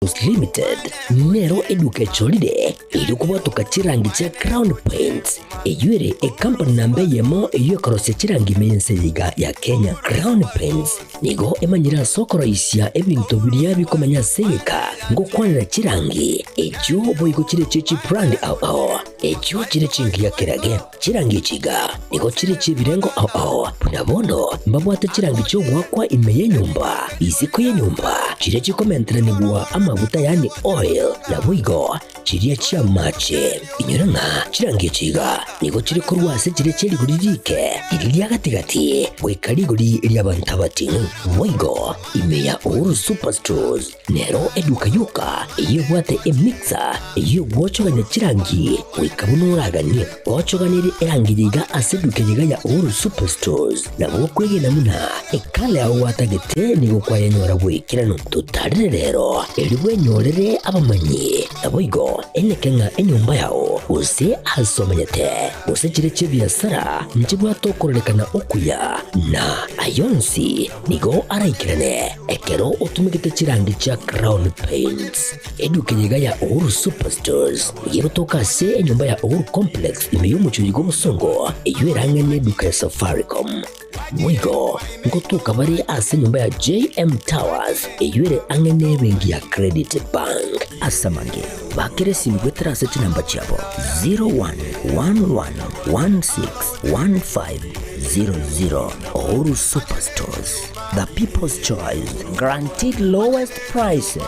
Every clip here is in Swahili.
Limited nero eduke cholide ili kubatuka chirangi cha Crown Paints eyuere company nambe yemo eyokorose chirangi mense yiga ya Kenya. Crown Paints nigo emanyira sokoro isya ebintu biria bikomanya seka ngo kwanira chirangi echo boyiko chire chichi brand ao echo chire chingia kirage chirangi chiga nigo chire chibirengo ao punabono mbabwate chirangi cyo gwakwa imeye nyumba isiko ye nyumba chire chikomentera nibwa amavuta yani oil na bwigo chiriya chia mache inyuranga chirangi chiga nigo chiri kurwase chire chiri guririke iriya gatigati wekari guri iriya bantabati bwigo imeya Uhuru Superstores nero eduka yuka iyo bwate emixer iyo wochoganya chirangi wekabunuragani wochoganire erangi yiga aseduke yiga ya Uhuru Superstores na bokwege namuna ekale aho watagete nigo kwayanyora wekirano tutarire rero eliwe nyorere abamanyi nabwigo enekenga enyumba yao use asomanyete use chire chibiasara nchibwa tokorelekana okuya na ayonsi nigo araikirane ekero utumikite chirangi cha Crown Paints eduke yiga ya Uhuru Superstores yerotoka se enyumba ya Uhuru Complex imeyumucho yigo musongo eyuerange neduka ya Safaricom mwigo ngotuka bari ase nyumba ya JM Towers eyuere angene bengi ya Credit Bank asamange bakere simbwetera ase chinamba chabo 0111161500 Uhuru Superstores, the people's choice, guaranteed lowest prices.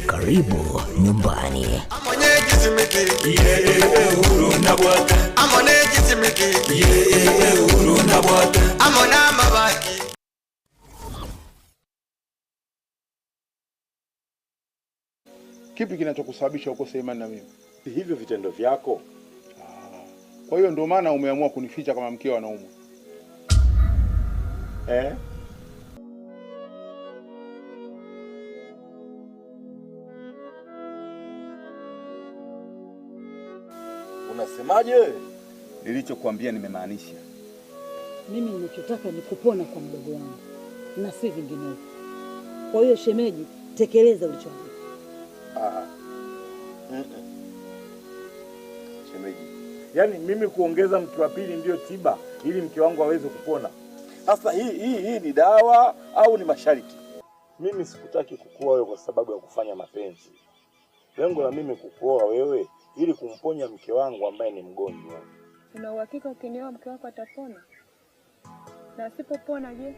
Karibu nyumbani. Kipi kinachokusababisha ukose imani na mimi? Hivyo vitendo vyako. Kwa hiyo ndio maana umeamua kunificha kama mkeo anaumwa. Unasemaje? Nilichokuambia nimemaanisha. Mimi ninachotaka ni kupona kwa mdogo wangu na si vinginevyo. Kwa hiyo shemeji, tekeleza ulichoambiwa. Shemeji, yaani mimi kuongeza mke wa pili ndio tiba ili mke wangu aweze kupona? Sasa hii ni dawa au ni masharti? Mimi sikutaki kukuoa wewe kwa sababu ya kufanya mapenzi. Lengo la mimi kukuoa wewe ili kumponya mke wangu ambaye ni mgonjwa. Una uhakika ukinioa mke wako atapona? Na asipopona je?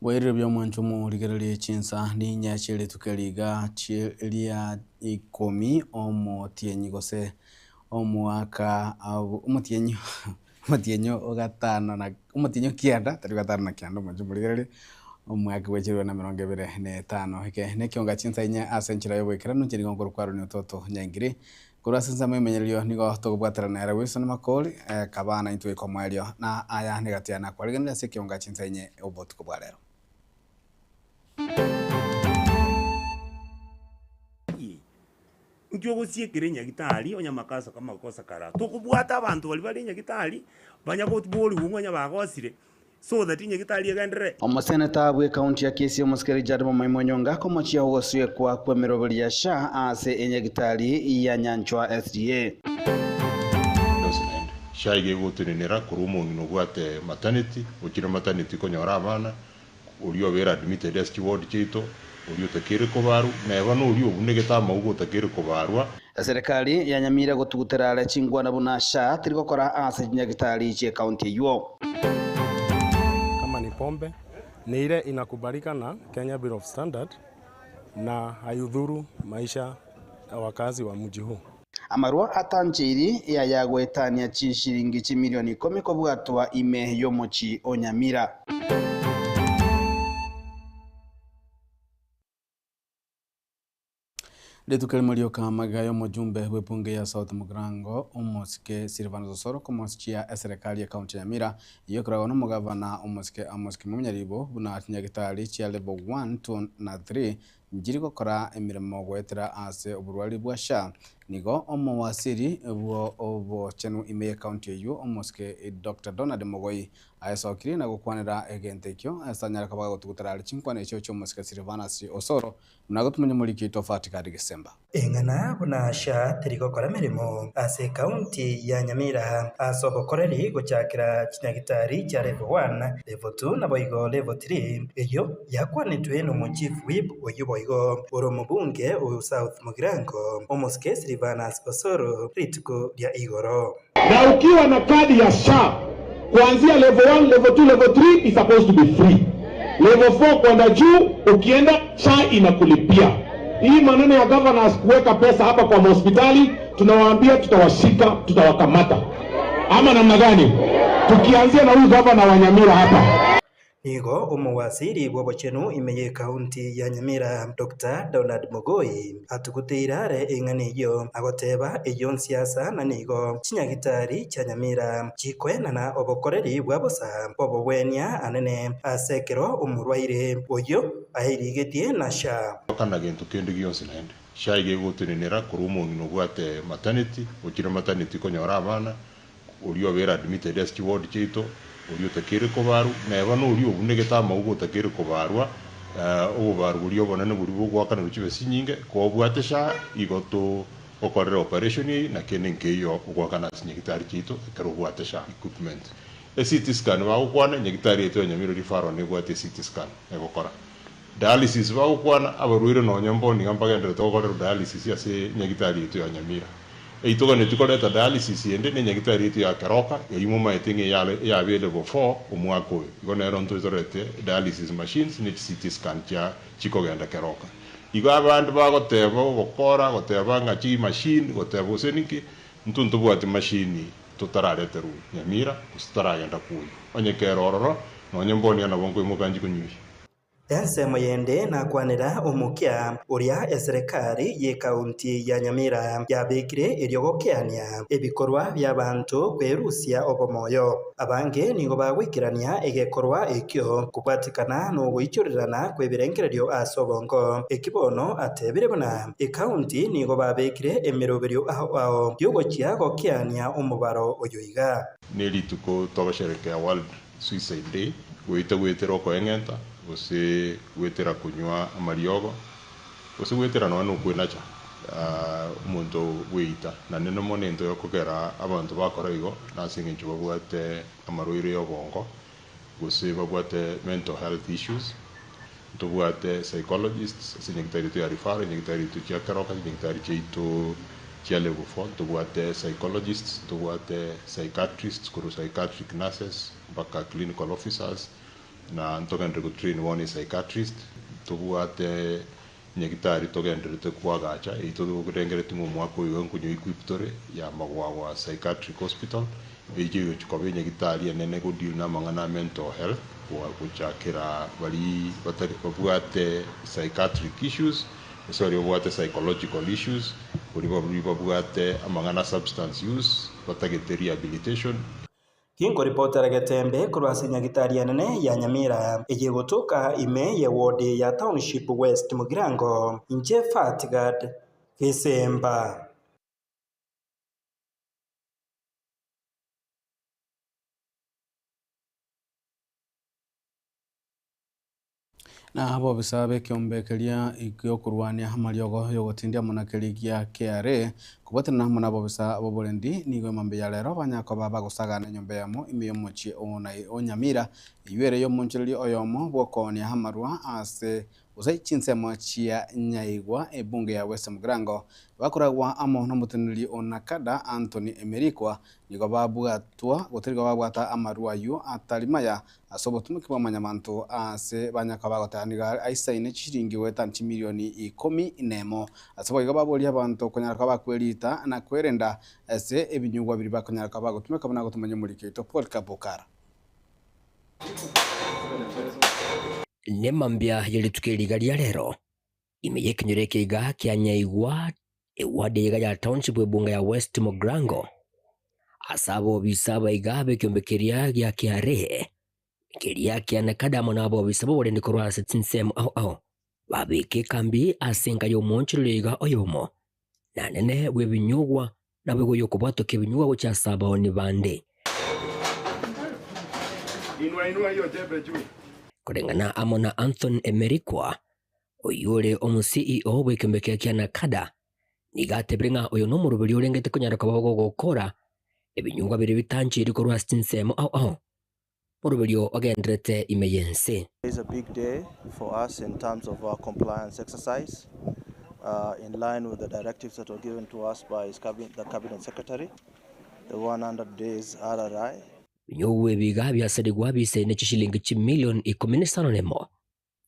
Wairire bya mwancho mu ligerere chinsa ni nyachele tukaliga chelia 10 omo tienyi gose omwaka umutienyo ogatano na umutienyo kianda tari gatano na kianda mwancho mu ligerere omwaka wechirwe na 25 hike nekionga chinsa inya asenchira yobwekera no chiri ngongoro kwaro ni toto nyangire kurasenza memenyelio nigo tokubwatera na Wilson Makoli kabana intwe komwelio na aya negatiana kwaligenera sekionga chinsa inya obotuko bwarero. Nkyo gusiekire nyagitari onyamakasa kama kosa kara tukubwata abantu bali nyagitari banyagotboli wunganya bagosire so that nyagitari agendere omuseneta bwe county ya Kisii omusikeri Jarimo Maimonyonga komochia hogoswe kwa kwemerobeli ya sha ase enyagitari ya Nyanchwa SDA shaige gutinira kurumo ngino gwate maternity ukira maternity konyora abana uriyo bera admitted as ward chito uriyo takire kobaru na bano uriyo bunegeta maugo takire kobarwa. Serikali ya Nyamira gutugutera ala chingwa na bunasha tirikokora ase nyagitari che county yuo kama ni pombe ni ile inakubalika na Kenya Bureau of Standard na hayudhuru maisha ya wakazi wa mji huu. Amarwa atanjiri ya yagwetania chishiringi milioni 10 ko bwatwa ime yomochi Onyamira. Letukeli Mulioka magayo mujumbe webunge ya South Mugirango umosike Silvanus Osoro kumosikia serikali ya kaunti ya Nyamira yokoragwo n'umugavana umosike Munyaribo buna kinyagitari cia level 1 2 na 3 njiri gukora emirimo gwetera ase oburwari bwa SHA nigo omowasiri obo chenu ime kaunti eyo omosike Dr. Donald Mogoi ayesokiri na gukwanira egentekyo asanyara kabaga gutugutarari chinkwane echo cyomosike Silvanus Osoro nagotumenye muri kitofati kadi December engana buna SHA tirigokora mirimo ase kaunti ya Nyamira asobokoreri guchakira kinyagitari cha level 1 level 2 na boigo level 3 eyo yakwanitwe no chief whip oyuboigo oro mubunge o South Mugirango omosike Silvanus Osoro ritiko ya igoro. Na ukiwa na kadi ya SHA kuanzia level 1 level 2 level 3 is supposed to be free. Level 4 kwenda juu ukienda SHA inakulipia. Hii maneno ya governors kuweka pesa hapa kwa hospitali tunawaambia tutawashika, tutawakamata. Ama namna gani? Tukianzia na huyu governor wa Nyamira hapa. Nigo umuwasiri w'obochenu imeye kaunti ya Nyamira Dr. Donald Mogoi atuguteirare eng'aniyo agoteba eyo siasa na nigo chinyagitari cha Nyamira chikwenana obokoreri bwabosa obobwenia anene asekero umurwaire oyo ahirigetie na SHA kana gintu kindi gionse nende SHA igegutinira kurumo ngino gwate maternity ukira maternity konyora abana uriyo bera admitted as ward chito uriyo takire ko baru neba no uriyo bunegeta magugo takire ko barwa obaru uriyo bonane buri bwo kana ruchibe sinyinge ko bwate SHA igoto okorera operation na kenenke yo kwa kana sinyigitari chito kero bwate SHA equipment CT scan wa ukwana nyigitari eto Nyamira rifaro ne bwate CT scan egokora dialysis wa ukwana abaruire no nyambo ni ngambagende to okorera dialysis ase nyigitari eto ya Nyamira eitoga ne tukoleta dialysis ende ne nyagitari eto ya Keroka yimo maetinge ya level 4 omwaka oyo igona ronto zorete dialysis machines ne CT scan cha chikogenda Keroka igo abandu bagoteba gokora goteba ngachi machine goteba useniki ntuntu bwati machine tutarareteru Nyamira usitaragenda kuyo onye kerororo no nyemboni ana bongo imukanji kunyushi ensemo yende na kwanira umukia uria serikali ye kaunti ya Nyamira yabekire iryogokeania ebikorwa by'abantu kwerusia obomoyo abange nigo bagwikirania egekorwa ekyo kubatikana no gwichurirana kwebirengererio asobongo ekibono atebire buna ekaunti nigo babekire emiroberio aho yogokia gokeania umubaro oyoiga nelituko tobasherekea World Suicide Day gwetero ko engenta ose gwetera kunywa amariogo ose gwetera no kwinacha umuntu wita na neno monento yokogera abantu bakora igo nasinge nchuba bwate amaroire yobongo ose babwate mental health issues tubwate psychologists sinyigitari to yarifara nyigitari to chakaroka nyigitari chito chia level 4 tubwate psychologists tubwate psychiatrists kuru psychiatric nurses mpaka clinical officers na ntogendre ku train one psychiatrist tubwate nyagitari togendre te kwagacha ito kurengere tumu mwako yo kunyo equiptore ya magwagwa psychiatric hospital eje yo chikobe nyagitari nene ku deal na mangana mental health kwa kuchakira bali batari kubwate psychiatric issues sorry bwate psychological issues kuri babwate amangana substance use batagete rehabilitation Kingo reporter Gatembe kurwasi nyagitari nene ya Nyamira eje gutuka ime ye ward ya Township West Mugirango inje Fatgad December na abo bisabe kyombekeria ikyokurwania amariogo yogotindia munakerigia KRA kubatana muna abo bisa abo bolendi nigo mambe ya lero banyako baba gusagana nyombe yamo imiyo mochi ona Nyamira iywere yo munchiri oyomo bokonia hamarwa ase uzaichinse mwachia nyaigwa ebunge ya West Mugirango bakuragwa amo no mutenuli onakada Anthony Emerikwa nigo babwatwa gutirigo babwata amarwa yu atalimaya asobotumiki bamanyamantu ase banyaka bagotaniga aisaine chiringi wetanchi milioni 10 nemo asoboiga babolia abantu konyaraka bakwelita na kwerenda ase ebinyugwa biri bakonyaraka bagotumika bana gotumanya muri kito Paul Kabukara Nemambia yelitukeliga lya lero imeyekinyureke iga kia nyaigwa ewadi iga ya township ebunga ya West Mogrango asabo bisaba iga bekyombekeria gya kiare kiria kia nakadamo nabo bisaba borende korwa setinsem au babike kambi asenga yomonchirega oyomo nanene bwebinyugwa nabwe goyokobwato kebinyugwa gocha saba oni bande inua hiyo jembe juu kurengana amona Anthony Emerikwa oyure omu CEO bwekyombekeria kia nakada nigatebrenga oyo no murubiri urengete kunyara kabago gukora ebinyugwa biri bitanjiri korwa setinsem au It is a big day for us in terms of our compliance exercise, in line with the directives that were given to us by the Cabinet Secretary, the 100 days RRI. Binyowe biga byasadigwa bise ne chishilingi chimilioni 15 nemo.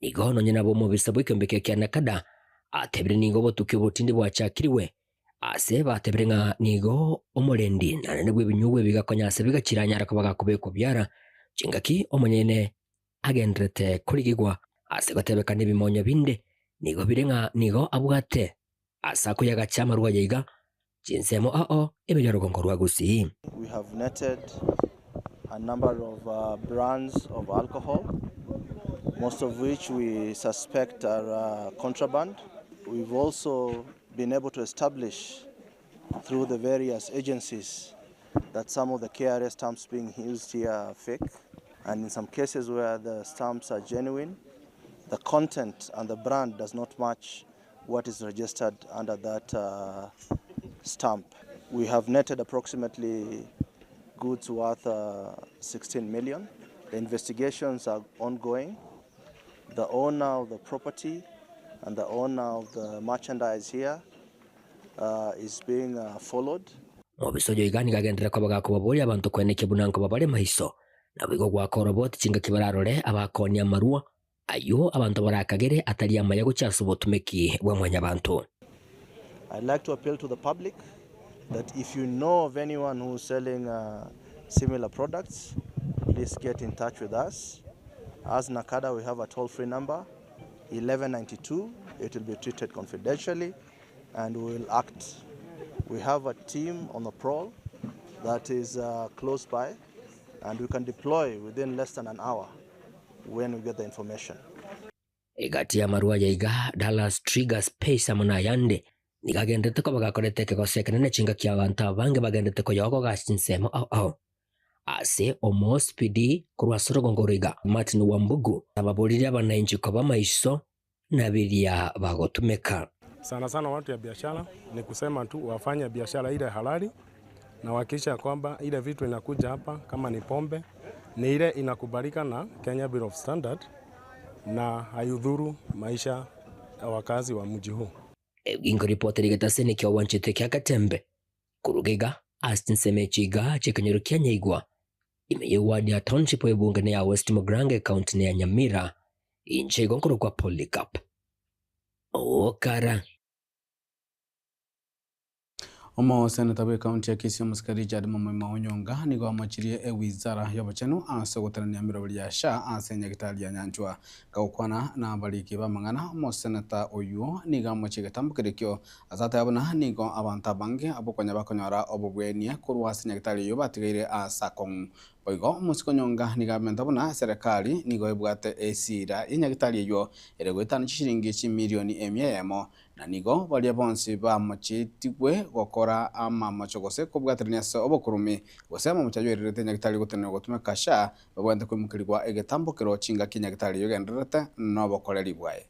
Nigono nyina bomo bisabwe kyombeke kya nakada atebre ningo botuke botindi bwachakiriwe. Ase batebrenga nigo omorendi nanene bwe binyowe biga konyase biga kiranyara kabaga kubeko byara. Chingaki omonyene agendrete kurigigwa asegatebeka nebimonyo binde nigo birenga nigo abwate asako yagachama ruwa yiga chinsemo ebijarugongo rwa gusi. We have netted a number of brands of alcohol, most of which we suspect are contraband. We've also been able to establish through the various agencies that some of the KRA stamps being used here are fake, and in some cases where the stamps are genuine, the content and the brand does not match what is registered under that stamp. We have netted approximately goods worth 16 million. The investigations are ongoing. The owner of the property and the owner of the merchandise here is being followed. Obisojo igani gagendera kwa bagako babori abantu kweneke bunanko babare mahiso nabigo gwako robot chinga kibararore abakonia marua ayo abantu barakagere atali amaya guchaso botumeki bwa mwanya bantu. I'd like to appeal to the public that if you know of anyone who's selling similar products, please get in touch with us. As Nakada, we have a toll-free number 1192. It will be treated confidentially and we will act. We have a team on the prowl that is close by, and we can deploy within less than an hour when we get the information. Egati ya marua ya iga Dallas Trigger Space amuna yande nigagendete ko bagakorete ke gosekenene chinga kya abantu abange bagendete ko yogo gashinsemo ase omo speedy kurwa sorogongoriga Martin Wambugu ababoliri abananchi ko bamaiso nabiria bagotumeka. Sana watu ya biashara ni kusema tu wafanya biashara ile halali na wakisha kwamba ile vitu inakuja hapa kama ni pombe ni ile inakubalika na Kenya Bureau of Standard na hayudhuru maisha ya wakazi wa mji huu. Ingo reporter igatase kyo wanchete kya Katembe kurugega Astin Semechiga chikenyero kya Nyaigwa imeyewadi ya township ebunga ya West Mogrange county ya Nyamira inche gonkoro kwa Polycarp. Okara Omo senata we county ya Kisii musikari jadi mama maonyonga nigo amachirie wizara y'abachenu asogoterania mirobiri ya sha asenya gitali ya nyanjwa gaukwana na bariki bamangana omo senata oyo niga amachiga tambukirikyo azata yabona nigo abanta bange abokonya bakonyora obubwenia kurwa asenya gitali yo batigaire asakong oigo musikonyonga niga mentabona serikali nigo ebwate esira inyagitali yo eregwetana chishiringi milioni emyemo na nigo balia bonsi ba machitigwe gokora ama machogose kubwatirania so obokurumi gosema muchajoerete nyagitali gotene gotume kasha babwande kwimukirwa egetambukiro chinga kinyagitali yogenderete no bokoreri bwaye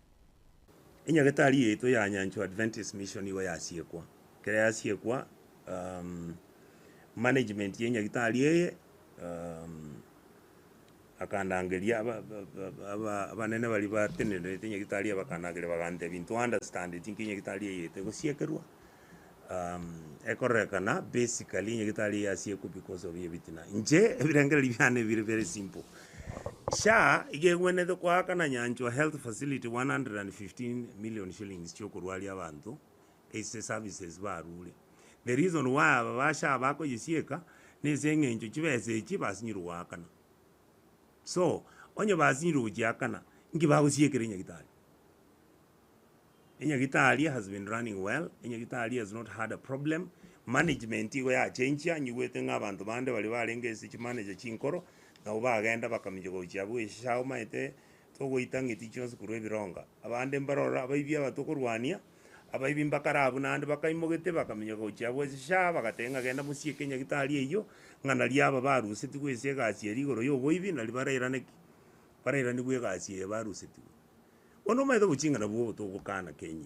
inyagitali yeto ya Nyanchwa Adventist Mission iwe yasiekwa kere yasiekwa management yenyagitali yeye akandangeria abanene bali batenere tinyagitali abakanagire bagante bintu understand tinyagitali yete gosiekerwa ekorekana basically nyagitali yasieku because of yebitina nje ebirengera libyane biri very simple sha igegwenete kwa kana Nyanchwa health facility 115 million shillings chokurwali abantu ese services barule the reason why abasha bako yisieka nezengenjo kibese kibasinyirwa kana so onye bazinyiru ujyakana ngi bagusiekere nyagitali Enyagitali has been running well. Enyagitali has not had a problem. Management igo ya change nyugwete ng'abantu bande bali barengese chimanager chinkoro na ubagenda bakamije gochiabu eshao maite togoitangeti chonse kurwe bironga abande mbarora abaibia batokurwania abaibi mbakarabu nande bakaimogete bakamije gochiabu esha bagatenga genda musie Enyagitali eyo ng'ana liaba baruseti gwese gasi erigoro yo boibi na libarerane barerane gwe gasi baruseti ono maitho guchinga na bwo togokana Kenya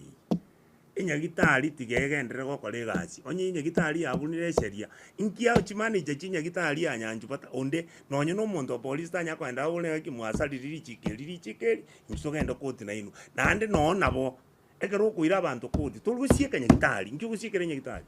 Enyagitali tigegendere gokora egasi onye Enyagitali yabunire sheria inkia chimanager chinyagitali anyanju bata onde nonye no muntu police tanya kwenda ule kimwasaliriri chikeri insogenda koti na ino nande no nabo ekero kuira abantu koti tolusieka Enyagitali nkyo gusiekere Enyagitali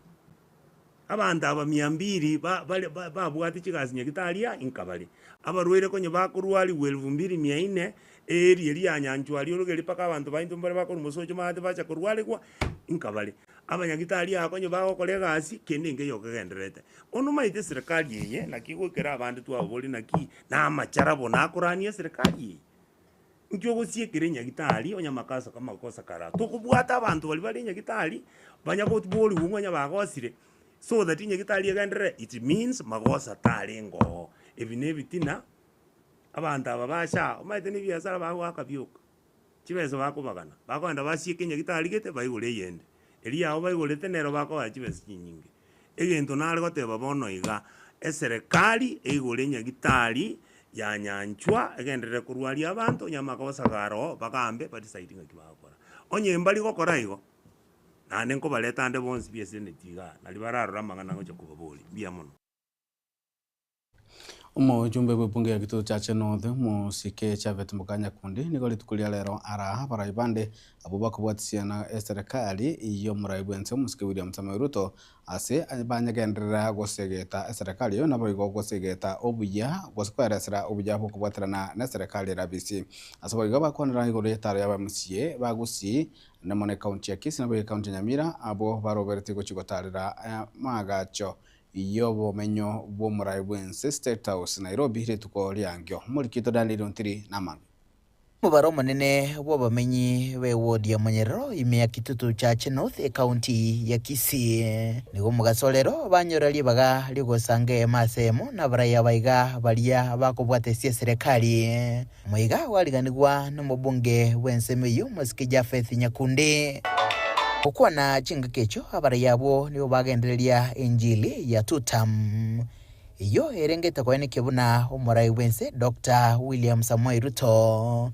abantu aba 200 babwati chigasi Enyagitali inkabali abarwere konye bakurwali 2400 eri anyanju ali ologeri paka abantu baintu mbere bakuru musojo mate bacha kurwale kwa inkabale Abanyagitali akonye bagokora egasi kende ngeyo kagenderete ono maite serikali yenye nakigokera abandi twaboli naki na macharabo nakorania serikali nkyo gosiekere Enyagitali onyamakasa kama kosa kara tukubwata abantu bali Enyagitali banyagoti boli wumanya bagosire so that Enyagitali egendere it means magosa talengo ebinebitina abantu ababasha maite ni biasara bago akabyuka chibezo bakubagana bakwenda basieke Enyagitali gete bayigole yende eliao bayigolete nero bakoa chibezo chinyingi egento nale goteba bono iga eserikali eigole Enyagitali yanyanchwa egenderere kurwalia abantu nyamakosa garo bagambe badisaidinga kibakora onye mbali gokora igo nane nko baleta ande bonsi biese netiga nalibararura mangana ngocho kubaboli bia mono Umujumbe w'ibunge ya gitutu cha North musike Chavete Mukanya kundi niko litukulia lero araha baraibande abo bakubwatisiana serikali iyo muraibwense musike William Samoei Ruto ase banyagendera gosegeta serikali yo nabo igo gosegeta obuya gosakweresera obuya bukubwatirana na serikali rabisi asabo igo bakwanira igoro yetaro y'abamusiye bagusi namone county ya Kisii nabo county Nyamira abo baroberete go chigotarira magacho iyo menyo bo muraibwense State House Nairobi retuko lyangyo mulikito daliro ntiri namanga mubaro munene w'abamenyi be ward ya Munyerero imya kitutu cha North county ya Kisii nigo mugasolero banyorali baga ligosange masemo na baraya baiga balia bakubwatesia serikali muiga waliganirwa n'umubunge w'ensemeyo musikija Faith Nyakundi okuwa na chinga kecho abarayabo nibo bagendereria injili ya tutam iyo erengeta kwene kebuna umurai wense Dr. William Samoei Ruto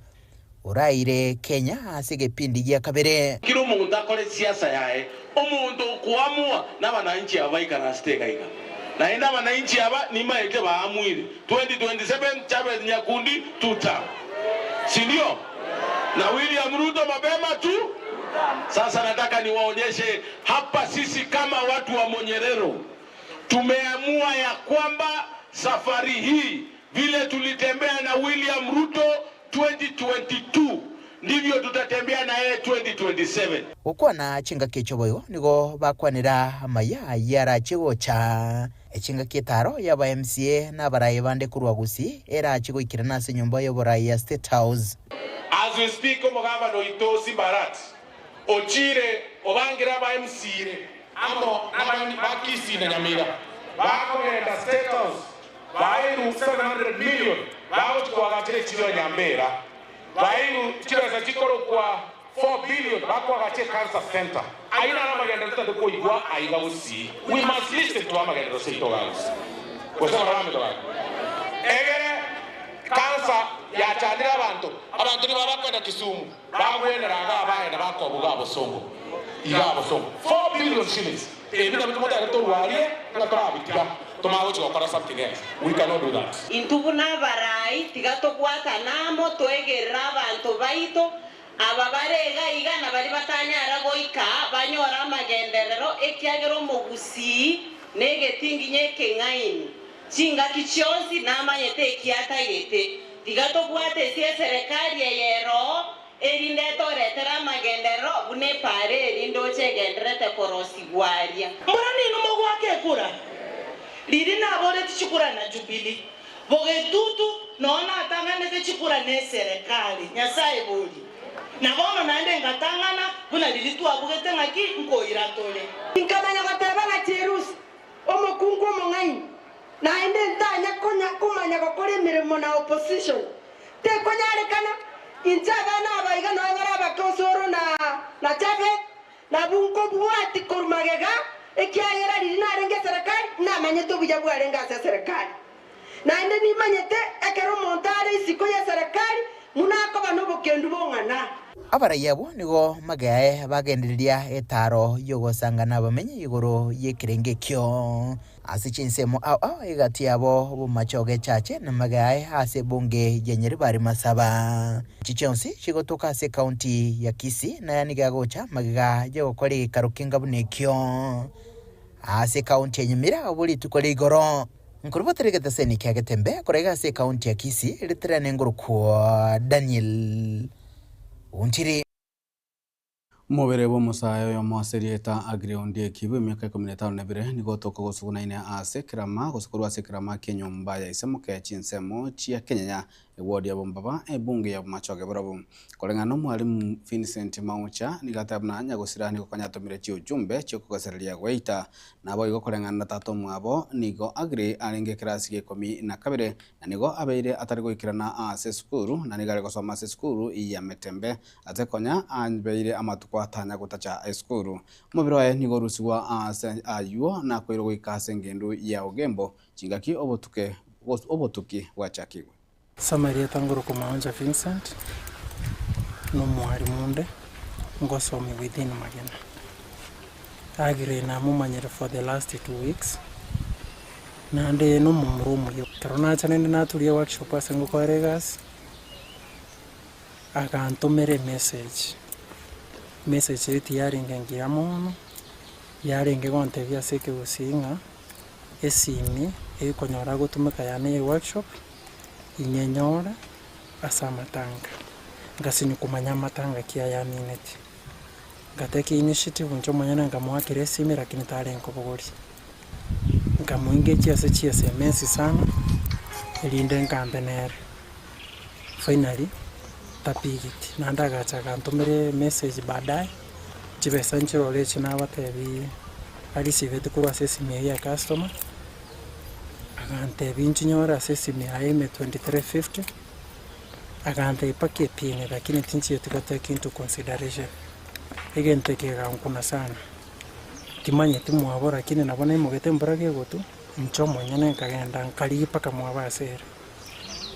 uraire Kenya asige pindi ya kabere kiro umuntu akore siasa yae umuntu kuamua na wananchi abaika na steka ika na ina wananchi aba ni maete baamwiri 2027 Chavete Nyakundi tutam sindio na William Ruto mapema tu. Sasa nataka niwaonyeshe hapa sisi kama watu wa Munyerero tumeamua ya kwamba safari hii vile tulitembea na William Ruto 2022 ndivyo tutatembea na yeye 2027. Okuwa na chinga kecho boyo nigo bakwanira maya yara chigocha echinga kitaro yaba MCA na baraye bande kurwagusi era chigoikirana se nyumba yo baraye ya State House. As we speak omugamba no itosi barat ochire obangira ba MCA amo nabani bakisi na Nyamira bakogenda State House bairu 700 million bawo twagachire chiro Nyambera bairu chiro za chikoro kwa 4 billion bakwagache cancer center aina na magenda tutako igwa aiga usi we must listen to amagenda sito guys kwa sababu ramdo egere cancer ya chandira abantu ni babakwenda Kisumu bagweneraga abaenda bakobuga abosongo igabo songo 4 billion shillings ebina bitu moda to walie na twabitira tomawo chokora something else we cannot do that intubuna barai tigato kwata namo toegerera abantu baito ababarega igana bari batanyara goika banyora amagenderero ekyagero mugusi negetinginye kengaini chinga kichonsi namanyete kiatairete tigato kwate sie serikali yero erinde toretera magendero bune pare erindo chegenderete korosigwaria murani no gwake kura liri na bore tichikura na Jubilee bogetutu naona atangane tichikura ne serikali nyasaye boli na bono naende ngatangana kuna lilitu abugete ngaki nkoira tole inkamanya bataba na Cherus omukungu omongai naende ntanya konya kumanya gukora imirimo na opposition te konyarekana injabana abaiga no bara bakosoro na chabe na bunko buati kormagega ekiagera rina renge serikali na manyeto buja bwarenga serikali naende ni manyete ekero montare isiko ya serikali munako bano bokendu bongana abaraia bo nigo magae bagendereria etaro yogosangana bamenye igoro yekirengekyo asichinsemo ao igati yabo bumachoge chache na magae ase bunge yenyeri bari masaba chichonsi chigotoka ase county ya Kisii na yaniga gocha magaga yogokori karukinga bunekyo ase county ya Nyamira obuli tukore igoro nkuruboterega seni kyagetembe korega ase county ya Kisii litrane nguruko Daniel Unchiri mubere bo musayo yo mwaserieta agriondie kibu miaka 15 na bire nigo toko gusuguna ine ase kirama gusukurwa ase kirama kenyumba ya isemo ke chinsemo chia Kenya ewodi ya bombaba ebunge ya machoge borobu kolengano mwalimu Vincent Maucha nigatabna nya gusirani ko kanyatomire chi ujumbe chi kugasereria gweita nabo igo kolengana tato mwabo nigo agri arenge klasi ke 12 na nigo abeire atari goikirana ase skuru na nigare gosoma ase skuru iya metembe atekonya anbeire amatukwa atanya gutacha skuru mubiro wae nigo rusiwa ase ayuo na koiro goikase ngendo ya ogembo chingaki obotuki wachakiwe Samaria tangoro kumanja Vincent no mwalimu nde ngosomi within magena agire na mumanyere for the last 2 weeks na nde no mumurumu yo tarona chane na tulia workshop asengo kwa regas akantumere message eti yaringe ngiamono yaringe gonte bya seke usinga esimi ekonyora gutumika yana workshop inyenyora asa matanga ngasini kumanya matanga kia ya minute ngateki initiative njo manyana ngamwakire simi lakini tare nkobogori ngamuinge chia semesi sana ilinde nkambenere finally tapigiti nandaga chaka ntumire message baadaye chibesa nchiro lechi na batebi ali sivete kurwa simi ya customer agante binchinyora sesimi aime 2350 agante ipake pini lakini tinchi yote take into consideration egente kega nkuna sana timanye timwabora lakini nabona imugete mbarage gotu nchomo nyane kagenda nkali paka mwabasera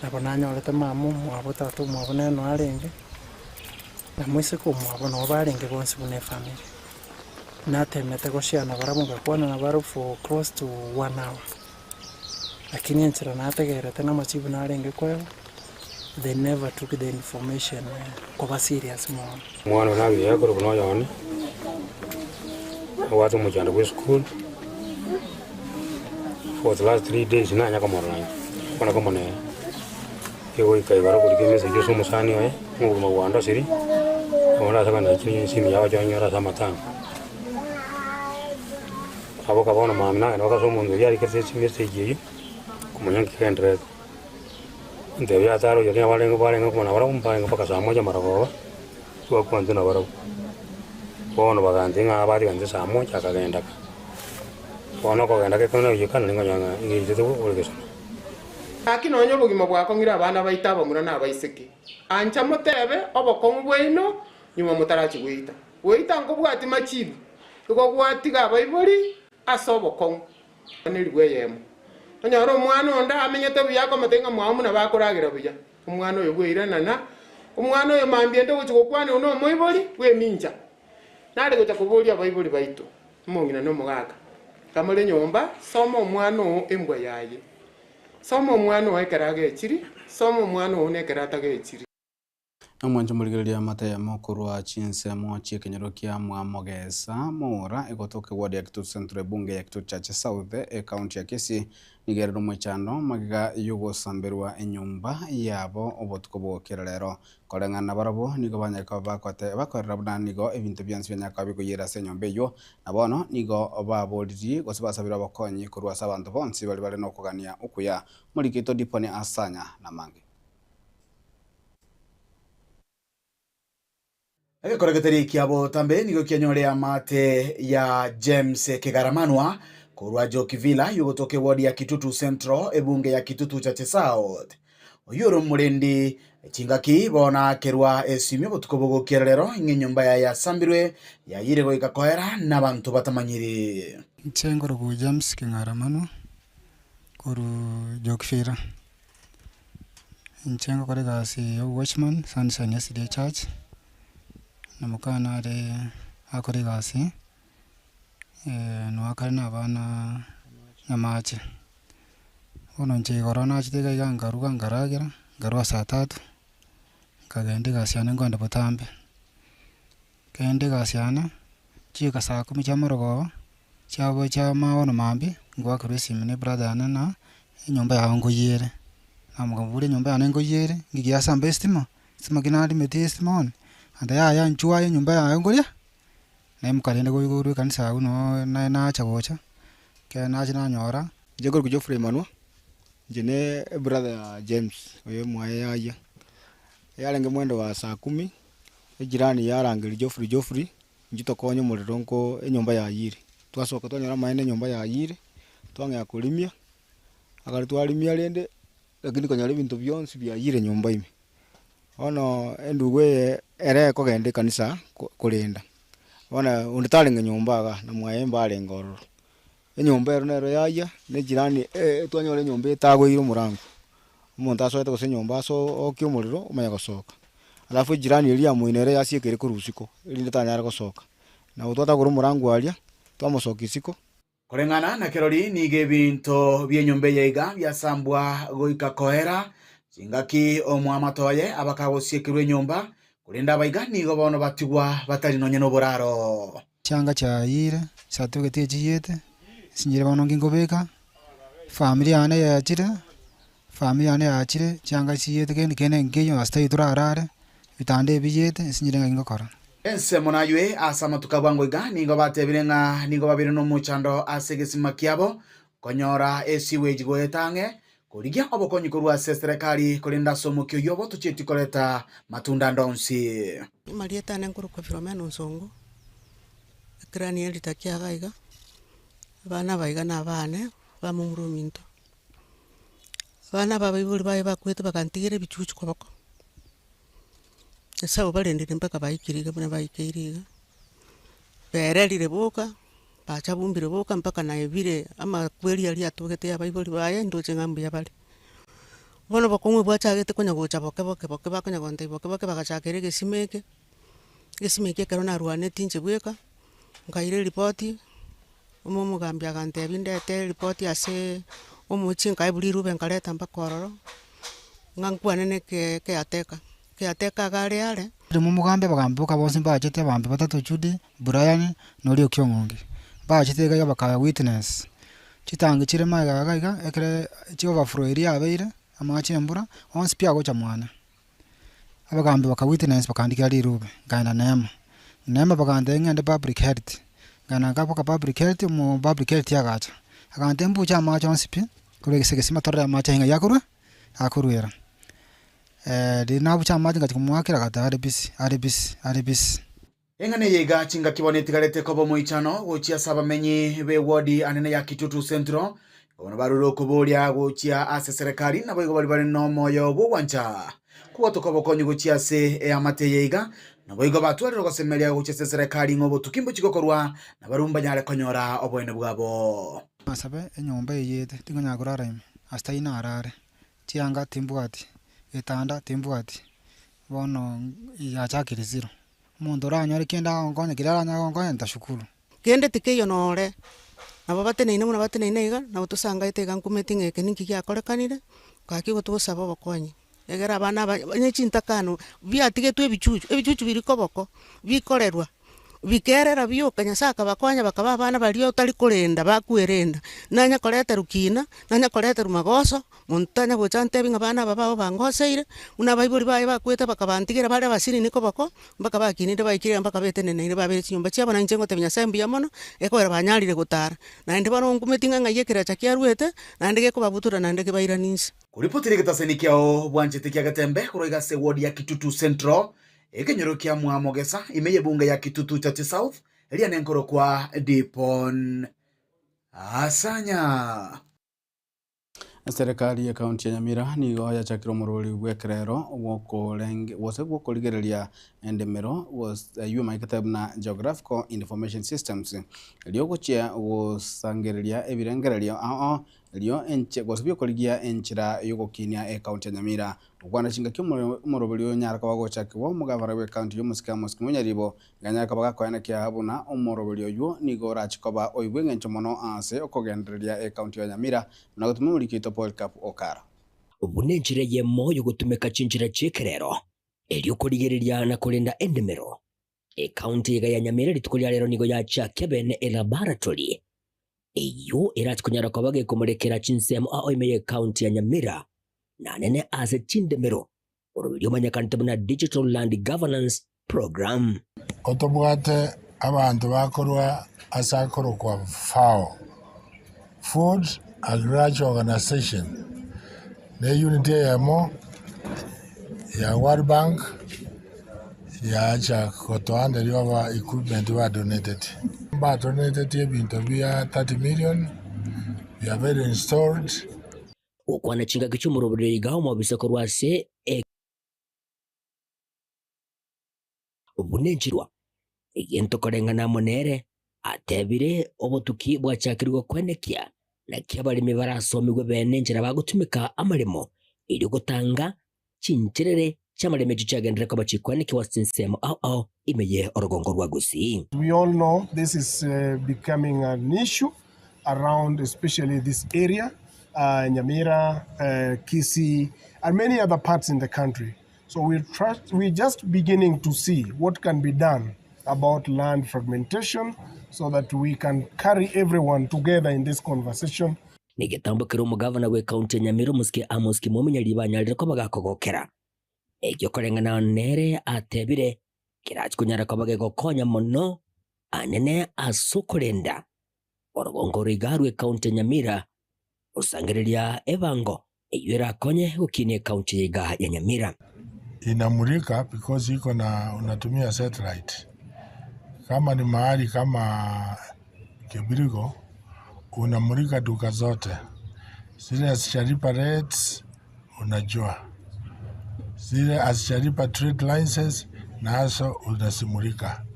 nabona nyolete mamu mwabota tu mwabona no arenge na mwise ko mwabona obarenge bonse bune family natemete goshiana baramuga kwana na baru for close to 1 hour lakini nchira nategere tena machibu na arenge kwao they never took the information kwa serious mwana nabi yakoro kuno yone watu mujanda ku school for the last 3 days na nyaka morana kuna kama ne yo ikai baro ko dikese jo somo sani oye ngo mawanda siri wala saka na chini simi yawa jo nyora sama tang abo ka bona mamna no ka somo ngi yari kese simi seji kumanya kikendre ndio ya taro yo ya wale ngo kuna bara umpa mpaka saa moja marago kwa kwanza na bara bono bagande nga bari kanze saa moja kagenda bono ko genda ke kono yikana ngo nyanga ngi tetu olegeso akino onyo bugima bwako ngira abana baitaba mura na baiseke ancha mutebe obokongu bwino nyuma mutarachi weita ngo bwati machibu uko bwati ga baibori asobokongu nirwe yemo onyoro omwana onda amenyete buyako matenga mwamu na bakuragira buya omwana oyo bwiranana omwana oyo mambiende gochiko kwane uno moibori we minja nari gocha kuburia baibori baito mungina no mugaka kamale nyomba soma omwana o embwa yaye soma omwana o ekarage echiri soma omwana o nekarata ge echiri Omwanjo muligereria mataya mokuru wa chinsemo chikenyero kia mwamogesa mora egotoke wadi ya Kitutu Central bunge ya Kitutu Chache South county ya Kisii nigerero mwechano magiga yugo samberwa enyumba yabo obotuko bokerero kolengana barabo nigo banyaka bakorera buna nigo ebintu byansi byanyaka bikuyira se nyombe yo nabono nigo baboliri gosibasabira bakonyi kurwa sabantu bonsi bali no kugania ukuya muri kito dipone asanya na mange Agikoregeteri kiabo tambe nigo kianyorea mate ya James Kigaramanwa kurwa Jokivila yugotoke ward ya Kitutu Central ebunge ya Kitutu Chache South. Oyuro murendi chingaki bona kerwa esimyo botukobogo kerero nyumba ya Sambirwe ya yirego ikakoera n'abantu batamanyiri. Nchengo ku James Kigaramanwa kuru Jokivila. Nchengo kore gasi watchman Sunshine Yesterday Church. Namukana are akore gasi no akarina bana nyamache ono nche corona chitega yangaruka ngaragira garwa saa 3 kagende gasiana ngonde butambe kende gasiana chika saa 10 cha morogo chabo cha mawono mambi ngwa kuresimu ne brother na nyumba ya ngoyere namugabure nyumba ya ngoyere ngigia samba estima sima kinali metistimon anda ya nchua ya nyumba ya ngoria na mkalende go kanisa uno na chagocha ke na jina nyora jegor ku Geoffrey Manwa jene brother James oye mwaye ya yarenge mwendo wa saa 10 ejirani yarangiri Geoffrey njito konyo murironko enyumba ya yiri twasoka tonyora maene nyumba ya yiri twange akulimia akari twalimia rende lakini konyora bintu byonsi bya yire nyumba ime ono endugwe ere kogende kanisa kulinda ona unditalinga nyumba ga na mwaemba alengoro enyumba ero nero yaya ne jirani twanyore nyumba etagwire murango umuntu asoete gose nyumba so okyo muriro umanya gosoka alafu jirani eri amuinere yasiekere kurusiko eri tanyara gosoka na utwata guru murango alia twamusokisiko Kurengana na kerori nige binto byenyumba yeiga byasambwa goika koera chingaki omwamatoye abakagosiekirwe nyumba kulinda abaiga nigo bono batigwa batari nonye no buraro changa cha yire satugete chiyete sinyire bono ngingobeka familia ane ya chire changa chiyete kene ngeyo astai turarare bitande biyete sinyire ngingokora ense monaywe asama tukabwango iga nigo batebirenga nigo babire no muchando asegesima kiabo konyora esiwe jigoetange kurigia obokonyi kurwa serikali kulinda somokyo yobo tucheti koleta matunda ndonsi Marieta nenkuru kwa Filomeno Nsongo krani elitakia gaiga bana baiga na bane bamumuruminto bana babaibuli bae bakwete bakantigire bichuchu kwa bako esa obalendire mpaka baikiriga bana baikiriga berelire boka bachabumbire boka mpaka na ebire ama kweli ali atogete abaibuli bae ndoche ngambu ya bali bono bakomwe bwachagete konya gocha boke bakonya gonte boke bagachakere gesimeke karona ruane tinche bweka ngaire ripoti omumugambya gante bindete ripoti ase omuchi nkaibuli rube nkaleta mbakororo ngankwane ne ke ateka gare ale mumugambe bagambuka bose mbachete bambe batatu Judy Brian nori okyongongi bachete ga bakaya witness chitangi chire maga ekere chiova froeria abeire amachembura onsi pia gocha mwana abagambe baka witness bakandika rube ngana nema bagande ngende public health ngana gapoka public health mu public health yagacha agande mbucha amacha onsi pi kule gesema torre amacha hinga yakurwe akurwera de nabucha amacha ngati kumwakira kata RBC engane yega chinga kiboneti galete kobo moichano gochia sabamenyi be ward anene ya Kitutu Central ono baruro kubolia gochia ase serikali na boigo bali no moyo bwancha kuwa tokobokonyi gochia se amate yega na boigo batwaliro gosemelia gochia serikali ngobo tukimbo chikokorwa na barumba nyale konyora obwene bwabo masabe enyomba yete tingonya kurara ime asta ina arare chianga timbwati etanda timbwati bono yachakire zero mundu ranyore kenda ongonya kirara nyagongonya ntashukuru kende tikeyo nore nabo bateneine muna bateneine iga nabo tusanga itega nkumeti ngeke ninki gyakorekanire kaki gutubusaba bokonyi egera bana banyecintakano byatigetwe ebicucu birikoboko bikorerwa bikerera byukanya saka bakwanya bakaba bana baliyo tali kurenda bakwerenda nanya koleta rukina nanya koleta rumagoso muntanya gochante binga bana baba bangoseire una baibuli bae bakweta bakabantigira bale basiri niko bako mpaka bakininde baikire mpaka betenene babe nyumba cyabo na njengo tebinya sembi yamono ekwera banyalire gutara na ndi bano ngumetinga ngayekera chakia ruete na ndege ko babutura na ndege bairaninsi kuripotire kitasenikiao bwanchete kia gatembe kuroiga se ward ya Kitutu Central Ekenyoro kia Mwamogesa imeye bunge ya Kitutu Chache South elia nenkoro kwa Dipon Asanya. Serikali ya kaunti ya Nyamira nigo yachakira omurori bwekerero wose gwokorigereria endemero was yuma ikatabna geographical information systems liogochia gusangereria ebirengererio lio enche gosbio korigia enchira yogokinia e kaunti ya Nyamira ukwana chinga kyomurobelio nyaraka wagochakibwa mugavara we kaunti yomusika munyaribo ganyaka bagakoyana kya habuna omurobelio yo nigo rachikoba oibwe encho mono ase okogendereria e kaunti ya Nyamira na gutuma mulikito Paul Cap Okara ubunenjire ye moyo gutumika chinjira chekerero elio korigereria na kulinda endemero e kaunti ya Nyamira litukulia lero nigo yacha kebene e laboratory eyo iratukunyara kwabage kumurekera chinsemo imeye kaunti ya Nyamira na nene ase chindemero orobelio manyakantabuna digital land governance program otobwate abantu bakorwa asakoro kwa FAO Food Agriculture Organization ne unity yamo ya World Bank ya acha kotoanda liwa equipment wa donated ebintu bya 30 million we are very installed ukwana chinga kichumurobere igaho mu bisoko rwase ubunenjirwa igento korengana monere atebire obutuki bwachakirwa kwenekia na kyabalimi barasomigwe benenjira bagutumika amarimo ili gutanga chincherere chamareme chichagendera kwa bachikwaniki wasinsemo imeye orogongo rwagusi. We all know this is becoming an issue around especially this area, Nyamira, Kisii, and many other parts in the country. So we're just beginning to see what can be done about land fragmentation so that we can carry everyone together in this conversation. Nigetambukira umugavana we kaunti ya Nyamira muske Amos Kimomenya libanyalira ko bagakogokera. Egyo korengana nere atebire kirachikunyara ko bagegokonya mono anene asukurenda. Orogongo rigarwe kaunti ya Nyamira usangereria ebango eyera konye ukine kaunti ya Nyamira. Inamulika because iko na unatumia satellite. Kama ni mahali kama Kibirigo unamulika duka zote. Zile asishalipa rates unajua. Zile asishalipa trade license nazo unasimulika.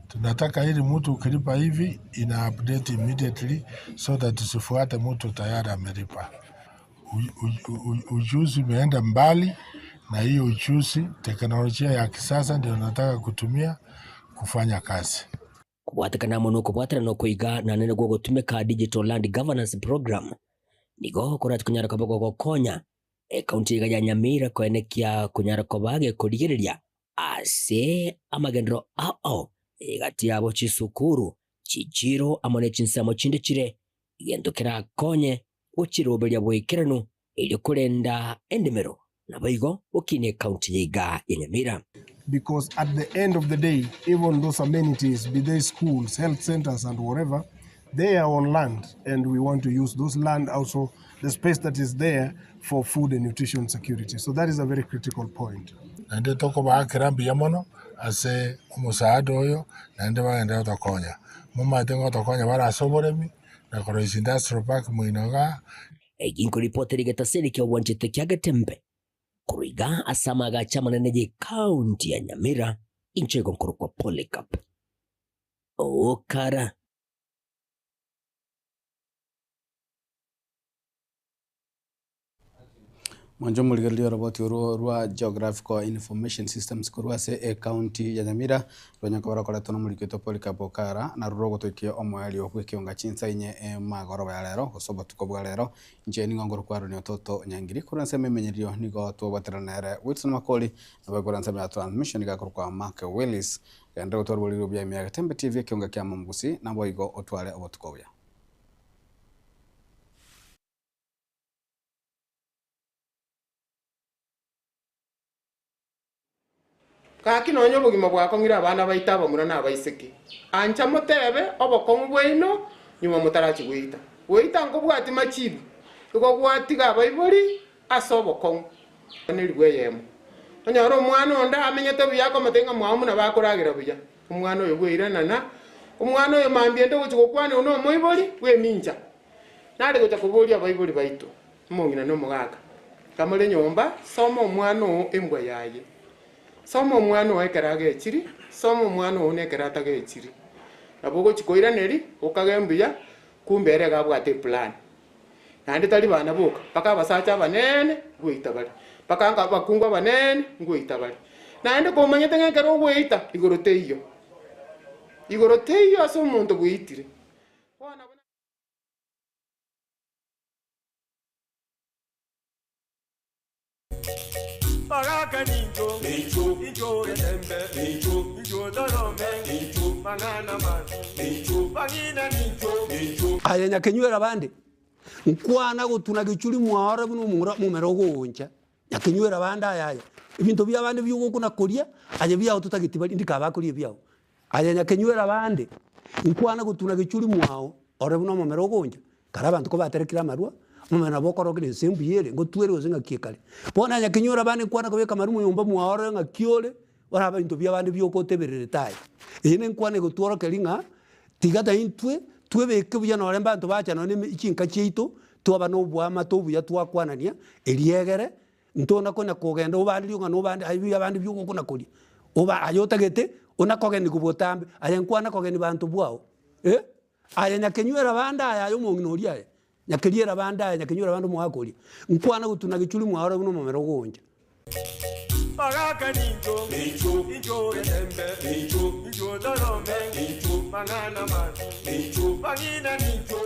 Tunataka ili mtu ukilipa hivi ina update immediately so that usifuate mtu tayari amelipa. Ujuzi umeenda mbali na hiyo ujuzi teknolojia ya kisasa ndio nataka kutumia kufanya kazi. Kubwatikana mono kubwatira no kuiga na nene gwo gutumika digital land governance program nigo korati kunyara kabago gokonya kaunti ya Nyamira kwenekia kunyara kobage kurigereria ase amagendero gati yabo chisukuru chichiro amone chinsamo chinde chire igendokera konye uchiroberia bwekerano ili kurenda endemero nabayigo ukine kaunti ya Nyamira. Because at the end of the day, even those amenities, be they schools, health centers and whatever, they are on land and we want to use those land also, the space that is there for food and nutrition security. So that is a very critical point. Nende toko ba kirambi yamono ase umusaado oyo nende baende otokonya. Muma tengo otokonya bara asoboremi na koroisi industrial park muinoga. Eginko reporteri getaseri kia wanjete kia getembe. Kuriga asama agachama neneje kaunti ya Nyamira inchego nkuru kwa Polycarp Okara. Mwanjo muligerelia roboti rwa geographical information systems kurwa se county ya Nyamira rwanyakabara kora tono mulikito Polycarp Okara na rurogo toikie omwali okwekionga chinsa inye magoro ya lero gosoba tukobwa lero nje ningongoro kwaro ni ototo nyangiri kuranse memenyerio nigo twobateranere Wilson Makoli na bagoranse ya transmission ga kwa Mark Willis yandro gutwara bya imiyaga Tembe TV kionga kya Mambusi na boigo otwale obotukobya. Kaki nonyo bugima bwako ngira abana baitaba mura na baiseke ancha mutebe obokongu bwino nyuma mutarachi gwita wita ngo bwati machibu uko bwati ga baibori asobokongu nirwe yemo onyoro omwana onda amenyete buya komatenga mwamu na bakuragira buya omwana oyo bwirana na omwana oyo mambiende gochigokwana uno moibori weminja nari gocha kuburia baibori baito mongina no mugaka kamore nyomba soma omwana o embwa yaye soma omwana o ekeraga echiri soma omwana o nekeraga echiri nabo gochikoiraneri okagembuya kumbere gabwate plan nandi tali bana boka paka basacha banene goita bali paka anga bakungwa banene goita bali nandi komanyete ngekero goita igorote iyo aso omonto goitire Pagaka ninjo, ninjo gedembe, ninjo dorome, mangana man, pagina ninjo. Aya nyakenywera bande. Nkwana gutuna gichuri mwara buno mumero goncha. Nyakenywera bande aya. Ibintu bya bande byugo kuna koria, aje bya ututagiti bali ndika bakuri byao. Aya nyakenywera bande. Nkwana gutuna gichuri mwao, ore buno mumero goncha. Karabantu ko baterekira marua. Mumena bokorogire sembu yere ngo twere ozinga kiekale bona nya kinyora bane kwana ko beka marumu yomba muahora nga kiole ora ba into bya bane byoko teberere tai ine nkwane go tworo kelinga tigata intwe twebeke buya no remba nto bacha no ni ikinka chito twaba no bwa matobu ya twakwanania eliegere ntona kona kogenda obandi lyonga no bandi ayi abandi byoko kuna koli oba ayotagete ona kogeni kubotambe aya nkwana kogeni bantu bwao aya nya kinyora banda aya yo monginoria nyakiriera banda nyakinyura bandu mwakuri nkwana gutuna gichuri mwahora buno momero gonja Pagaka ninjo, ninjo gedembe, ninjo dorome, mangana man, pagina ninjo.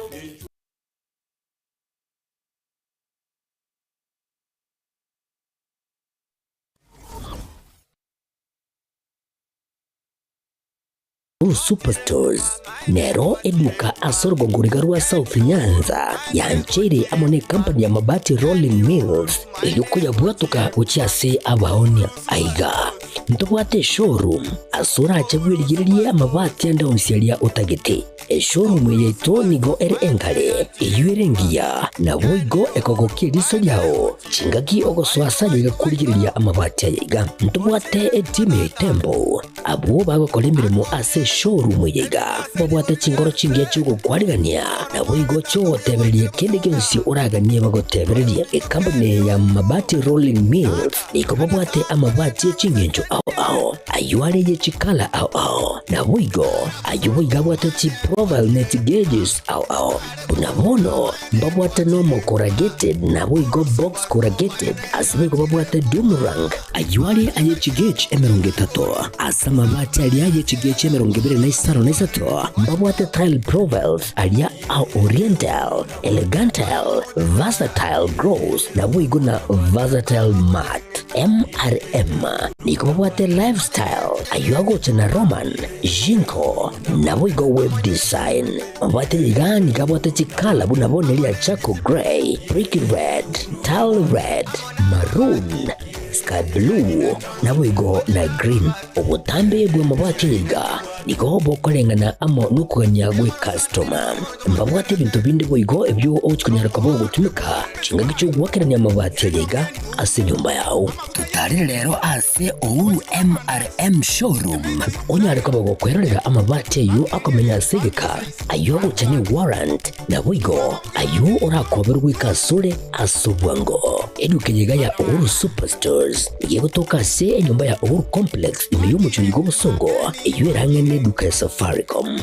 Superstores nero eduka asorgo ngurigarua South Nyanza yanchere amone company ya mabati Rolling Mills eluko ya bwatuka uchiase abaonia aiga ntobwate showroom asura achagwirigirie amabati anda usialia utagete showroom yeto nigo enkale eyuerengia na boigo ekogokie liso yao chingaki ogoswasa yiga kurigiriria amabati aiga ntobwate team tembo abo bagokora imirimo ase showroom yiga babwate chingoro chingia chugo kwarigania na boigo cho tebererie kende kensi uraganie bagotebererie company ya mabati Rolling Mills iko babwate amabati chingenjo ao ayuare ye chikala ao na boigo ayuiga bwate chi profile net gauges ao bunamono babwate normal corrugated na boigo box corrugated asibe babwate Dumarang ayuare aye chigage emerongetato asama mabati ali aye chigage emerongibere na isaro na isato babwate tile profiles alia au oriental elegantal versatile gross na boigo na versatile mat MRM niko babwate lifestyle ayuago chana Roman Jinko na boigo web design babwate ligani kabwate chikala bunabone lia chako gray brick red tile red maroon sky blue na boigo na green obutambe bwe mabwate liga niko bokolengana amo nukuganya gwe customer mbabwate bintu bindi boigo ebyo ochikunyara kabo gutumika chinga gicho gwakeranya amabati liga ase nyumba yao tutari lero ase Ouru MRM showroom onyare kabo gokwerera amabati yu akomenya segeka ayo uchanye warrant na boigo ayo orakoberwa ikasure asubwango edukenyega ya Ouru Superstores yego toka se nyumba ya Ouru Complex imeyumu chuligo musongo iyo erangene duka ya Safaricom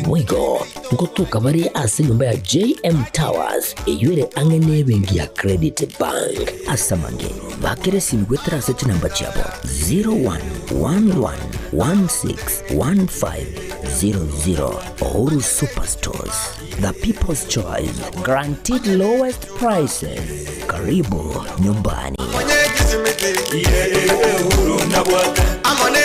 boigo ngotuka bari ase nyumba ya JM Towers iyo ere angene bengi ya Credit Bank asamange bakere simgwetra sechi namba chabo 0111161500 Ouru Superstores, the people's choice, guaranteed lowest prices. Karibu nyumbani. Amone